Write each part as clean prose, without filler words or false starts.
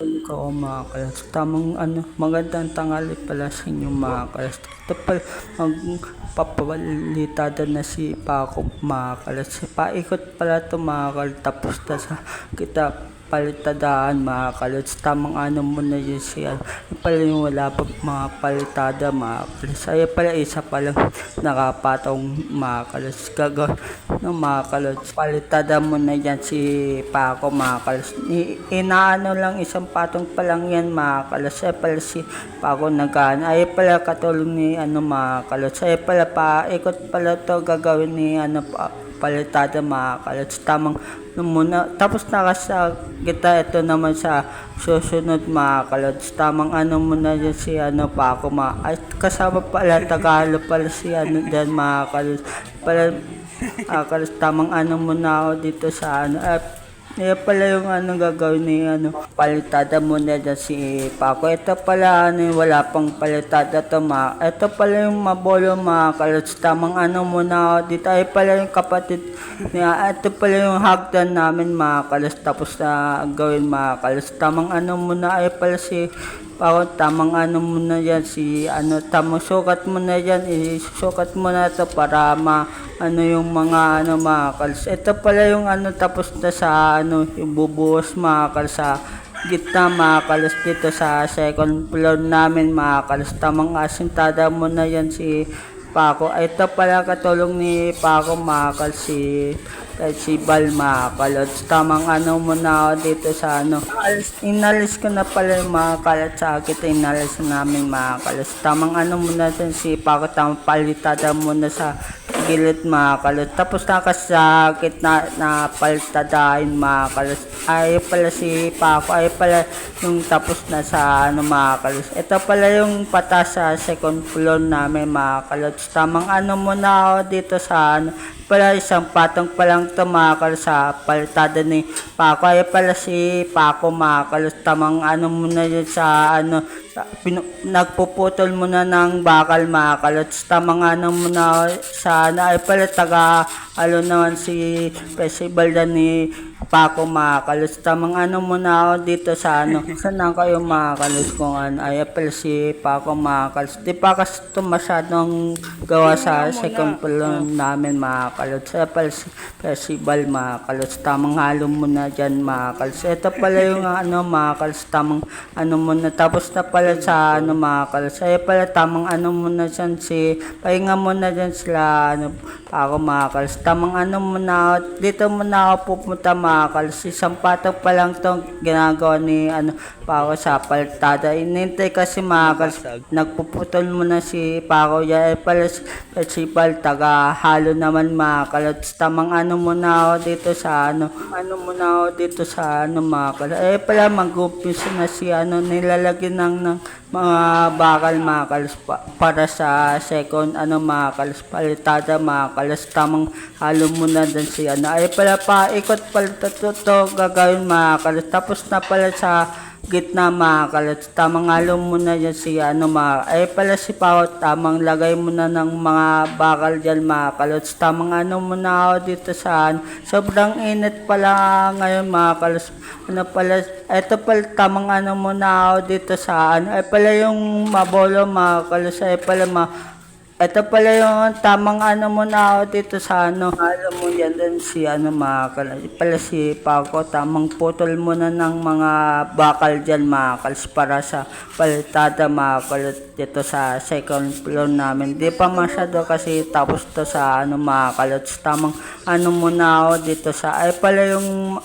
Ikaw mga kalas, tamang magandang tanghali pala sa inyo mga kalas. Ito pala, magpapalitada na si Paco mga kalas. Paikot pala ito mga kalas, tapos na sa kita palitadaan mga kalas. Tamang mo na yun siya. Yung pala yung wala pa mga palitada mga kalas. Ay pala isa palang nakapatong mga kalas. Gagawin ng mga kalos. Palitada mo na yan si Paco mga kalos. Inaano lang isang patong pa lang yan mga kalos. Ay pala si Paco nagkaan. Ay pala katulong ni mga kalos. Ay pala paikot pala to gagawin ni palitada mga kalos. Tamang muna. Tapos nakasa kita ito naman sa susunod mga kalos. Tamang muna yan si Paco ay kasama pala Tagalog pala si dyan mga kalos. Pala kalos tamang muna ako dito sa pala yung gagawin ni palitada muna dyan si Paco. Ito pala wala pang palitada to ito pala yung mabolo mga kalos. Tamang muna ako dito. Ay pala yung kapatid niya. Ito pala yung hagdan namin mga kalos. Tapos na gawin mga kalos. Tamang muna ay pala si Paco. Tamang muna yan si tamang sukat mo na yan. Isusukat mo na to para yung mga mga kalos. Ito pala yung tapos na sa yung bubuhos mga kalos sa gitna mga kalos dito sa second floor namin mga kalos. Tamang asintada mo na yan si Paco. Ito pala katulong ni Paco mga kalos si Bal mga kalos. Tamang mo na ako dito sa inalis ko na pala yung mga kalos sa kita. Inalis namin mga kalos. Tamang mo na din si Paco. Tamang palitada mo na sa gilid mga kalos. Tapos nakasakit na palitadain mga kalos. Ay pala si Paco. Ay pala yung tapos na sa mga kalos. Ito pala yung patas sa second floor namin mga kalos. Tamang muna ako dito sa pala isang patong pa lang ito mga kalos sa palitada ni Paco. Ay pala si Paco mga kalos. Tamang muna yun sa nagpuputol muna ng bakal mga kalos. Tamang muna sa ay pala taga naman si festival na ni Paco mga kalos. Tamang muna ako dito sa saan kayo mga kalos kung ay pala si Paco mga kalos. Di pa kasi ito masyadong gawa sa second floor namin mga kalos. Ay pala si festival mga kalos. Tamang halo muna dyan mga kalos. Ito pala yung mga kalos. Tamang muna. Tapos na pala sa mga kalos. Ay pala tamang muna dyan si pahinga muna dyan sila Paco mga kalos. Tamang muna dito muna ako pupunta mga kalos. Isang patong pa lang itong ginagawa ni Paco sa palitada. Inintay kasi mga kalos. Nagpuputol muna si Paco. Yan ay pala si Bal taga halo naman mga kalos. Tamang muna ako dito sa muna ako dito sa mga kalos. Ay pala mag-umpisa na si nilalagyan ng mga bakal mga kalos para sa second mga kalos palitada mga kalos. Tamang halo muna din si ay pala paikot pala to gagawin mga kalos. Tapos na pala sa gitna mga kalos. Tamang halo muna dyan si ay pala si Pao. Tamang lagay muna ng mga bakal dyan mga kalos. Tamang muna ako dito sa sobrang init pala ngayon mga kalos. Pala ito pala tamang muna ako dito sa ay pala yung mabolo mga kalos. Ay pala ito pala yung tamang muna ako dito sa alam mo yan din si mga kalos. Pala si Paco. Tamang putol muna ng mga bakal dyan mga kalos para sa palitada mga kalos dito sa second floor namin. Di pa masyado kasi tapos to sa mga kalos. Tamang muna ako dito sa ay pala yung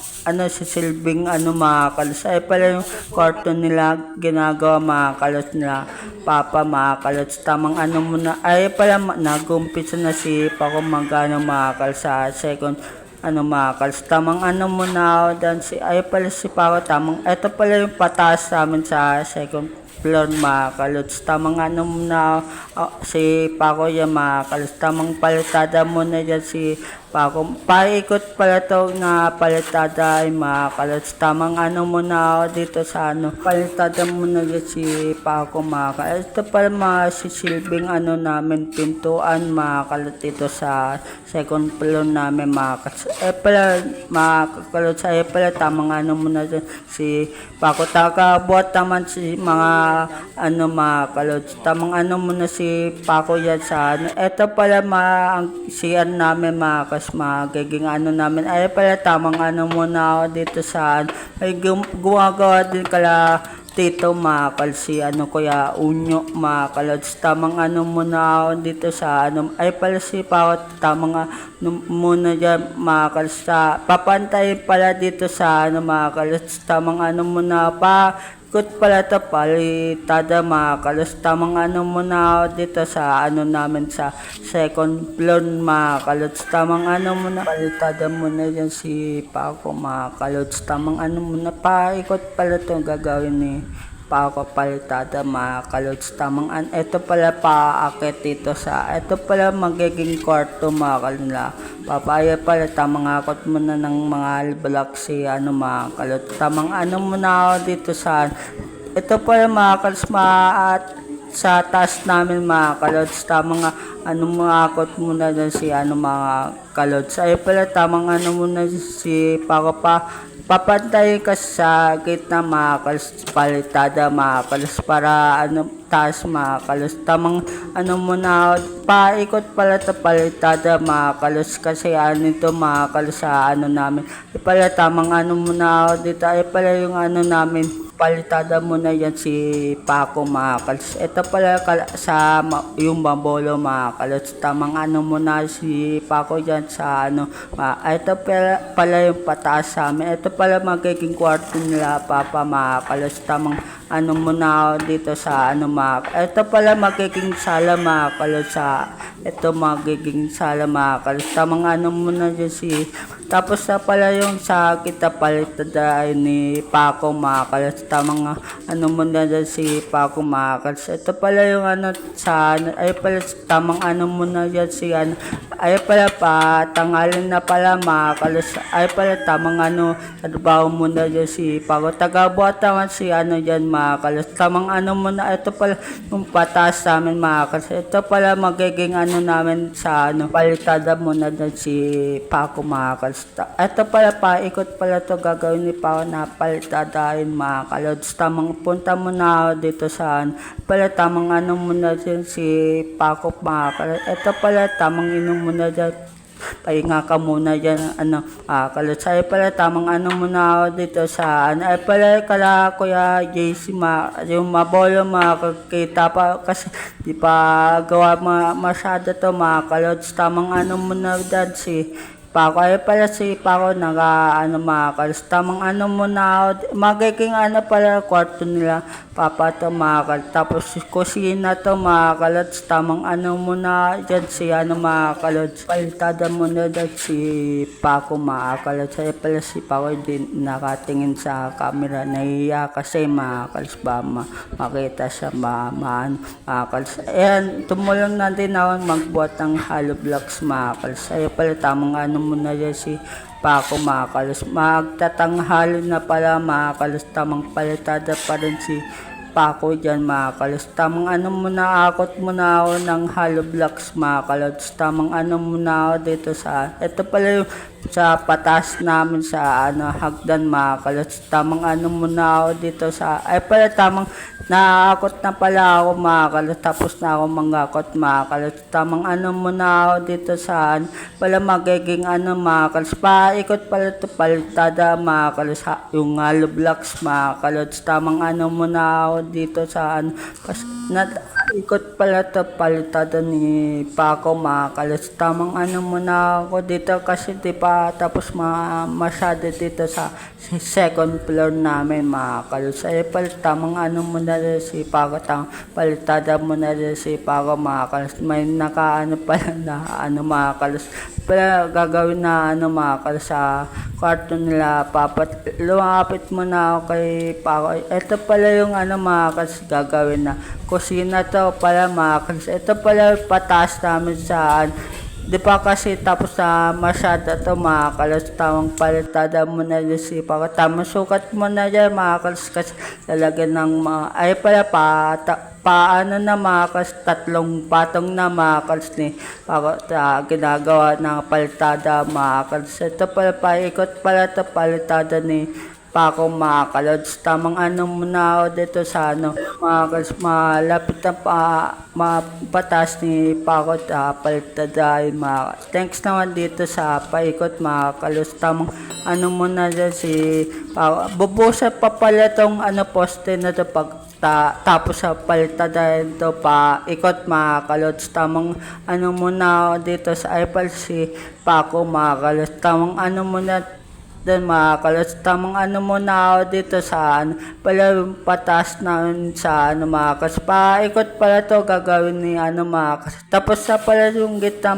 si silbing mga kalos. Ay pala yung kwarto nila ginagawa mga kalos nila Papa mga kalos. Tamang muna ay pala nag-umpisa na si Paco magano mga kalos sa second mga kalos. Tamang muna ako dan si ay pala si Paco. Tamang ito pala yung pataas namin sa second floor mga kalos. Tamang muna si Paco yan mga kalos. Tamang palitada muna dyan si paikot pala to na palitada ay mga kalods. Tamang ano muna ako dito sa ano, palitada muna dyan si Paco mga kalods. Ito pala masisilbing ano namin, pintuan mga kalods dito sa second floor namin mga kalods. Pala mga kalods, pala tamang ano muna dyan si Paco. Buhat naman si mga ano mga kalods. Tamang ano muna si Paco yan sa ano. Ito pala ang CR namin mga kas magiging ano namin. Ay pala tamang ano muna ako dito sa may gumagawa din kala Tito Makal si ano kuya Unyo Makalods. Tamang ano muna ako dito sa ano. Ay pala si Paco tamang ano muna dyan Makalods sa papantay pala dito sa ano Makalods. Tamang ano muna pa ikot pala ito, palitada mga kalods. Tamang ano muna ako dito sa ano namin sa second floor mga kalods. Tamang ano muna, palitada muna yan si Paco mga kalods. Tamang ano muna, paikot pala ito gagawin ni Paco palitada mga kalods. Tamang ito pala paakit dito sa, ito pala magiging kwarto mga kalods. Papaya pala tamang akot muna ng mga blocks si ano mga kalods. Tamang ano muna ako dito sa ito pala mga kalods at sa taas namin mga kalods. Tamang ano mga akot muna dyan si ano mga kalods. Ay pala tamang ano muna si Paco papantay ka sa gitna mga kalods, palitada mga kalods para ano taas mga kalods. Tamang ano muna paikot pala ito palitada mga kalods kasi ano ito mga kalods sa ano namin. Pala tamang ano muna ako dito ay pala yung ano namin palitada muna yan si Paco mga kalods. Ito pala sa yung Bambolo mga kalods. Tamang ano muna si Paco dyan sa ano. Ito pala yung pataas sa amin. Ito pala magiging kwarto nila Papa mga kalods. Tamang ano muna ako dito sa ano ito pala magiging sala mga kalods sa ito magiging sala mga kalods. Tamang ano muna dyan si tapos na pala yung sa kita palitada ni Paco mga kalods. Tamang ano muna dyan si Paco mga kalods. Ito pala yung ano sa ay pala tamang ano muna dyan si ano ay pala patangalin na pala mga kalods. Ay pala tamang ano trabaho muna dyan si Paco. Tagabuhat naman si ano dyan mga kalods. Tamang ano muna ito pala yung pataas namin mga kalods. Ito pala magiging ano namin sa ano palitada muna dyan si Paco mga kalods. Ito pala paikot pala to gagawin ni Paco na palitadain mga kalods. Tamang punta muna ako dito sa pala tamang ano muna dyan si Paco mga kalods. Ito pala tamang inom muna dyan. Pahinga ka muna dyan ano kalods. Ay pala tamang ano muna ako dito sa ano. Ay pala kala kuya JC yung mabolo makakita pa kasi di pa gawa masyado to mga kalods. Tamang ano muna dyan si Paco. Ay pala si Paco naka ano mga kalods. Tamang ano muna ako magiging ano pala kwarto nila Papa to mga kalods. Tapos kusina to mga kalods. Tamang ano muna dyan si ano mga kalods. Palitada muna dyan si Paco mga kalods. Ay pala si Paco din nakatingin sa camera. Nahiya kasi mga kalods ba makita siya mga kalods. Ayan tumulong na din ako magbuhat ng hollow blocks mga kalods. Ay pala tamang ano muna dyan si Paco mga kalods. Magtatanghali na pala mga kalods. Tamang palitada pa rin si Paco dyan mga kalods. Tamang ano muna akot muna ako ng hollow blocks mga kalods. Tamang ano muna ako dito sa ito pala yung sa patas namin sa ano hagdan mga kalods. Tamang ano muna ako dito sa ay pala tamang naakot na pala ako mga kalods. Tapos na ako mangakot mga kalods. Tamang ano muna ako dito sa pala magiging ano mga kalods. Paikot pala ito palitada mga kalods yung hollow blocks mga kalods. Tamang ano muna ako dito sa ano ikot pala ito palitada ni Paco mga kalods. Tamang ano muna ako dito kasi di pa tapos masyado dito sa second floor namin mga kalods. Ay pala tamang ano muna si Paco. Tamang palitada muna si Paco mga kalods. May nakaano pala na ano mga kalods pala gagawin na ano mga kalods sa kwarto nila Papa. Lumapit muna ako kay Paco. Ito pala yung ano mga kalods gagawin na kusina to pala mga kalods. Ito pala pataas namin sa Di pa kasi tapos na masyado to mga kalos, tamang palitada mo na yung sipa ko. Tamang sukat mo na yan mga kalos, kasi talaga ng mga, ay pala paano na mga kalos, 3 patong na mga kalos ni ginagawa ng palitada mga kalos. Ito pala paikot pala to palitada ni Paco mga kalods. Tamang ano muna ako dito sa mga kalods, malapit na mapatas ni Paco palitadahin mga. Thanks naman dito sa paikot mga kalods. Tamang ano muna dyan si Paco. Bubusa pa pala tong poste na to tapos sa palitadahin to pa ikot mga kalods. Tamang ano muna ako dito sa iPal si Paco mga kalods. Tamang ano muna doon mga kalos, tamang ano muna ako dito sa pala patas na sa mga kalos. Paikot pala to gagawin ni mga kalos. Tapos sa pala yung gitna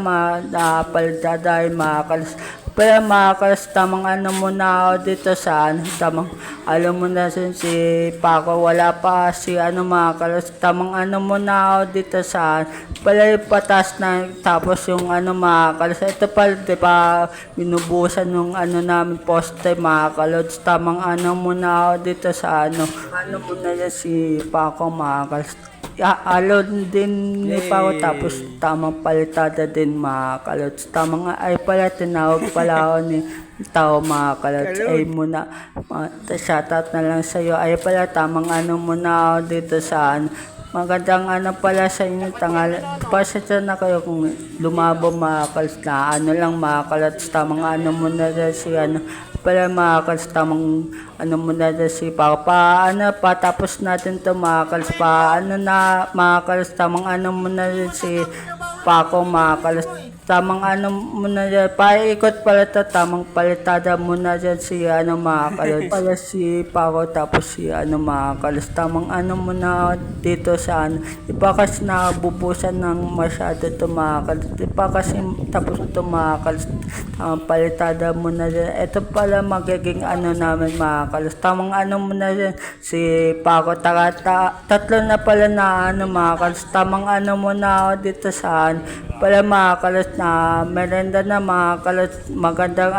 palitadahin mga kalos. Pala mga kalos, tamang ano muna ako dito sa tamang alam mo na si Paco, wala pa si mga kalos. Tamang ano muna ako dito sa pala yung patas na tapos yung mga kalos. Ito pala diba binubusan yung namin poste mga kalods. Tamang ano muna ako dito sa muna yan si Paco mga kalos. Alon din ni Paco tapos tamang palitada din mga kalods. Tamang ay pala tinawag pala ako ni tao mga kalods. Ay muna shoutout na lang sa iyo. Ay pala tamang ano muna ako dito sa magandang pala sa inyo tangal. Pasensya na kayo kung lumabo mga kalods na lang mga kalods. Tamang ano muna si pala mga kalods, tamang ano muna si patapos natin to mga kalods. Na mga kalods, tamang ano muna si Paco mga kalods. Tamang ano muna dyan, paikot pala to, tamang palitada muna dyan si mga kalods. Pala si Paco tapos si mga kalods. Tamang ano muna dito sa iba kasi nabubusan ng masyado to mga kalods. Iba kasi tapos to mga kalods. Tamang palitada muna dyan. Ito pala magiging namin mga kalods. Tamang ano muna dyan si Paco. Tatlo na pala na mga kalods. Tamang ano muna dito sa pala mga kalods na merenda na mga kalods. Magandang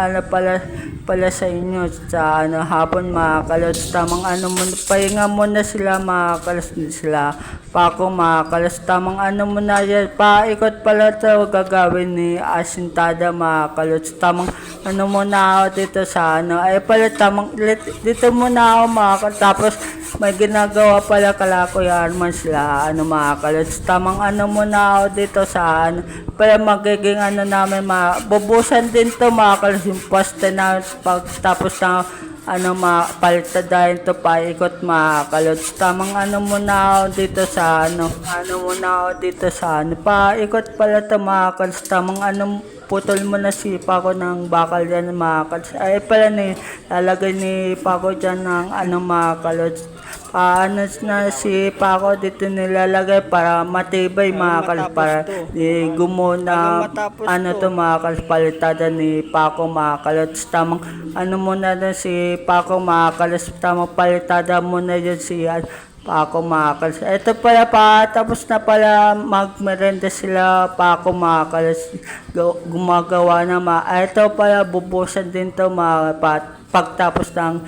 pala sa inyo sa hapon mga kalods. Tamang muna, pahinga muna sila mga kalods sila Paco mga kalods. Tamang ano muna yan, paikot pala to gagawin ni asintada mga kalods. Tamang ano muna ako dito sa ay pala tamang dito muna ako mga kalods. Tapos may ginagawa pala kalakuyan man sila mga kalods. Tamang ano muna ako dito sa pala magiging namin bubusan din to mga kalods yung poste na tapos na palitadahin to paikot mga kalods. Tamang ano muna ako dito sa muna ako dito sa paikot pala to mga kalods. Tamang putol mo na si Paco ng bakal dyan mga kalods. Ay pala lalagay ni Paco dyan ng mga kalods. Na si Paco dito nilalagay para matibay mga kalods, para gumuna to mga kalods, palitada ni Paco mga kalods. Tamang ano muna na si Paco mga kalods. Tamang palitada muna dyan si Paco mga kalods. Ito pala tapos na pala magmerenda sila Paco mga kalods. Gumagawa na ito pala bubusan din to mga pagtapos ng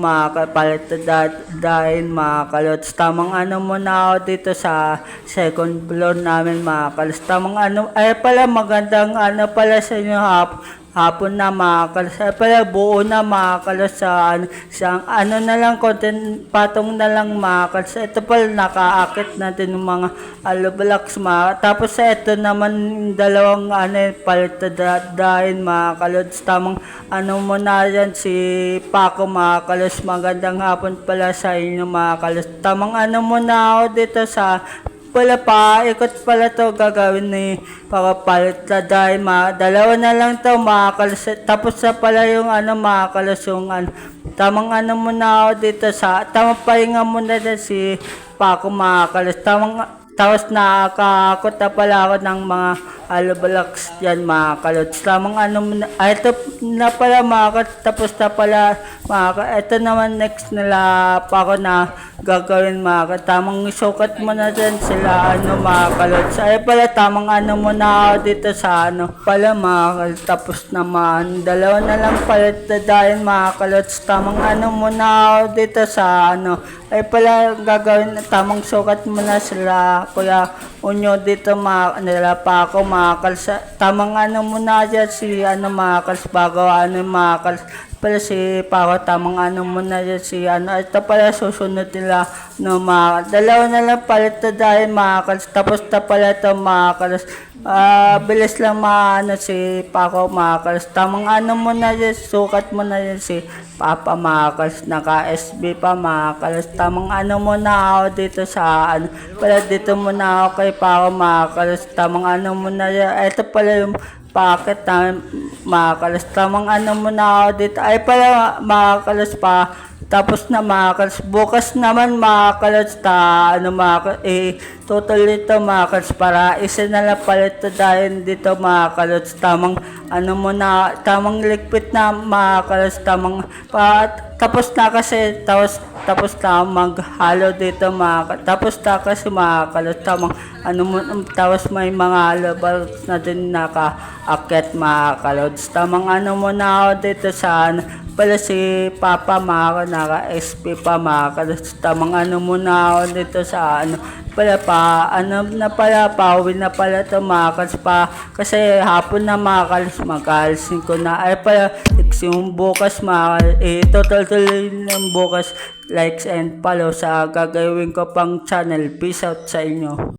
mga palitadahin mga kalods. Tamang muna ako dito sa second floor namin mga kalods. Tamang ay pala magandang pala sa inyo hapon na mga kalods. Ay pala buo na mga kalods sa na lang content patong na lang mga kalods. Ito pala nakaakit natin ng mga alublocks mga. Tapos ito naman dalawang palitadahin mga kalods. Tamang muna yan si Paco mga kalods. Magandang hapon pala sa inyo mga kalods. Tamang muna ako dito sa pala ikot pala to gagawin ni palitadahin dalawa na lang to mga kalods. Tapos na pala yung mga kalods yung tamang muna ako dito sa tamang pahinga muna na si Paco mga kalods. Tapos nakakakot na pala ako ng mga alublocks yan mga kalods. Tamang ito na pala mga kalods. Tapos na pala ito naman next nila Paco na gagawin mga kalods. Tamang isukat mo na dyan sila mga kalods. Ay pala tamang muna ako dito sa pala mga kalods. Tapos naman, dalawa na lang pala dahil mga kalods. Tamang muna ako dito sa ay pala gagawin, tamang sukat mo na sila Kuya Unyo dito nila pa ako mga kalods. Tamang muna dyan si mga kalods bago mga kalods. Pala si Pao, tamang muna dyan si ito pala susunod nila dalawa na lang pala ito dahil mga kalods. Tapos na pala ito mga kalods. Bilis lang si Paco mga kalods. Tamang muna dyan, sukat mo na dyan si Papa mga kalods. Naka SB pa mga kalods. Tamang muna ako dito sa pala dito muna ako kay Paco mga kalods. Tamang muna dyan. Ito pala yung packet na mga kalods. Tamang muna ako dito. Ay pala mga kalods pa. Tapos na mga kalods. Bukas naman mga kalods total nito mga kalods para isa na lang pala ito dahil dito mga kalods. Tamang tamang ligpit na mga kalods. Tapos na kasi tapos na maghalo dito tapos na kasi mga kalods. Tamang tapos may mga labal na din naka-akit mga kalods. Tamang muna ako dito sa pala si Papa mga naka SP pa mga kalods. Tamang muna ako dito sa pala pa na pala pauwi na pala ito mga kalods pa kasi hapon na mga kalods mag-alisin ko na ay pala yung bukas total ng bukas likes and follow sa gagawin ko pang channel. Peace out sa inyo.